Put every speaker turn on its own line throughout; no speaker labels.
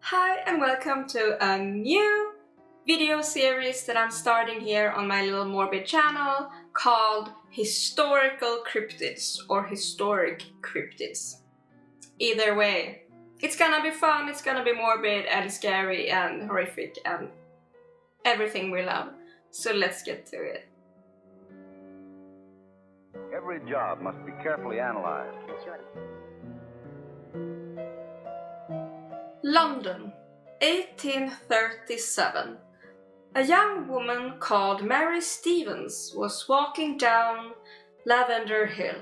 Hi and welcome to a new video series that I'm starting here on my little morbid channel called Historical Cryptids or Historic Cryptids. Either way, it's gonna be fun, it's gonna be morbid and scary and horrific and everything we love. So let's get to it.
Every job must be carefully analyzed.
London, 1837. A young woman called Mary Stevens was walking down Lavender Hill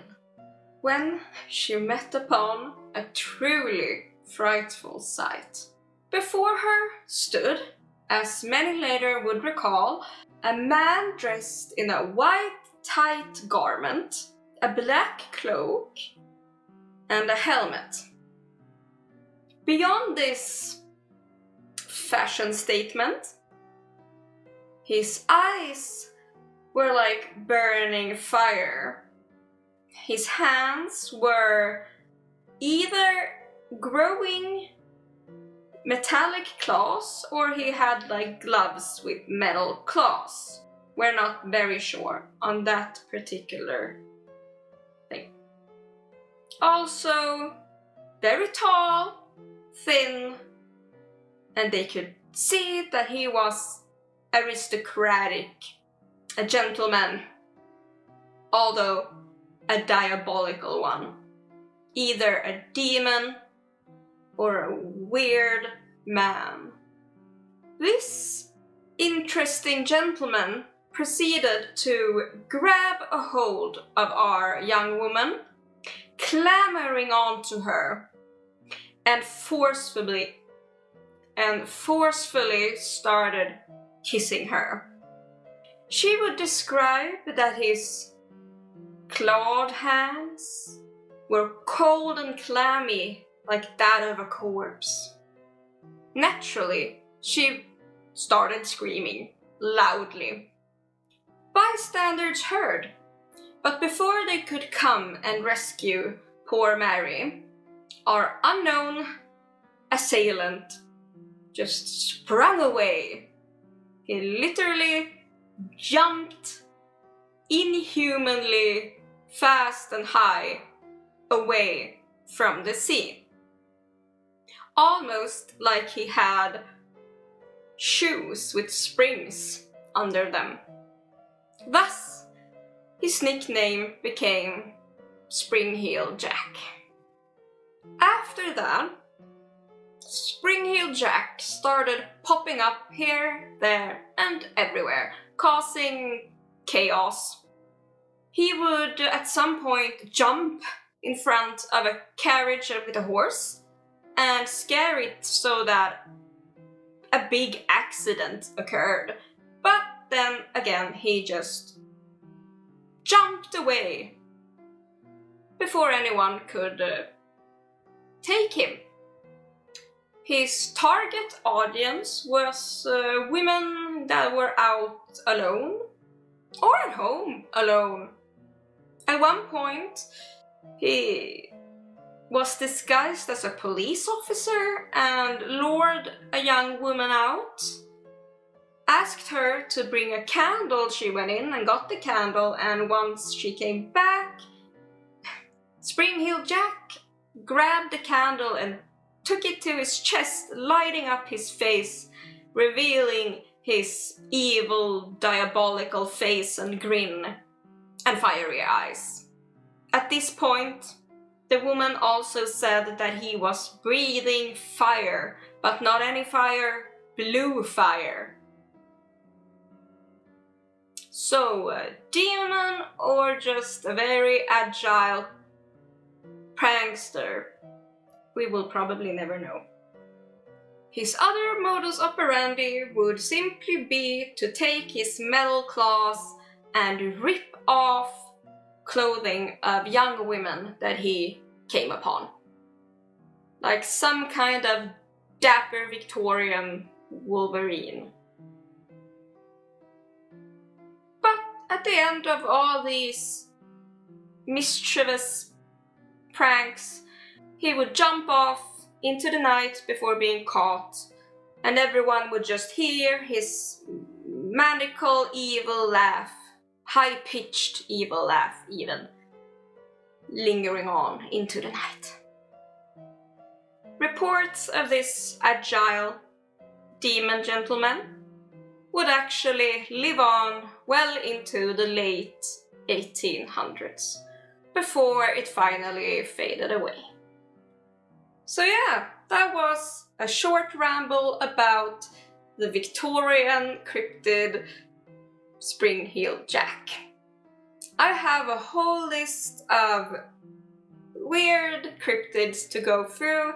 when she met upon a truly frightful sight. Before her stood, as many later would recall, a man dressed in a white tight garment, a black cloak, and a helmet. Beyond this fashion statement, his eyes were like burning fire. His hands were either growing metallic claws or he had like gloves with metal claws. We're not very sure on that particular thing. Also, very tall, thin, and they could see that he was aristocratic, a gentleman, although a diabolical one, either a demon or a weird man. This interesting gentleman proceeded to grab a hold of our young woman, clambering onto her, and forcefully started kissing her. She would describe that his clawed hands were cold and clammy like that of a corpse. Naturally, she started screaming loudly. Bystanders heard, but before they could come and rescue poor Mary, our unknown assailant just sprung away. He literally jumped inhumanly fast and high away from the scene. Almost like he had shoes with springs under them. Thus, his nickname became Spring-Heel Jack. After that, Spring-Heel Jack started popping up here, there, and everywhere, causing chaos. He would at some point jump in front of a carriage with a horse and scare it so that a big accident occurred. But then again, he just jumped away before anyone could take him. His target audience was women that were out alone or at home alone. At one point, he was disguised as a police officer and lured a young woman out, asked her to bring a candle. She went in and got the candle, and once she came back, Spring-Heel Jack grabbed the candle and took it to his chest, lighting up his face, revealing his evil, diabolical face and grin and fiery eyes. At this point, the woman also said that he was breathing fire, but not any fire, blue fire. So, a demon or just a very agile prankster? We will probably never know. His other modus operandi would simply be to take his metal claws and rip off clothing of young women that he came upon. Like some kind of dapper Victorian Wolverine. But at the end of all these mischievous pranks, he would jump off into the night before being caught, and everyone would just hear his maniacal evil laugh, high-pitched evil laugh even, lingering on into the night. Reports of this agile demon gentleman would actually live on well into the late 1800s, before it finally faded away. So yeah, that was a short ramble about the Victorian cryptid spring-heeled jack. I have a whole list of weird cryptids to go through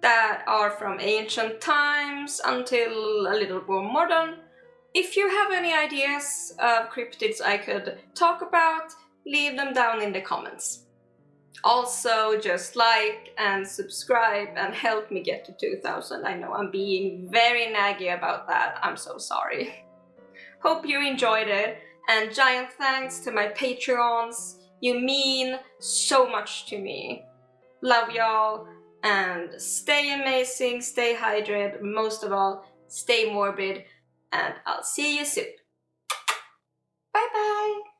that are from ancient times until a little more modern. If you have any ideas of cryptids I could talk about, leave them down in the comments. Also, just like and subscribe and help me get to 2000. I know I'm being very naggy about that, I'm so sorry. Hope you enjoyed it, and giant thanks to my Patreons. You mean so much to me. Love y'all, and stay amazing, stay hydrated, most of all, stay morbid, and I'll see you soon. Bye bye!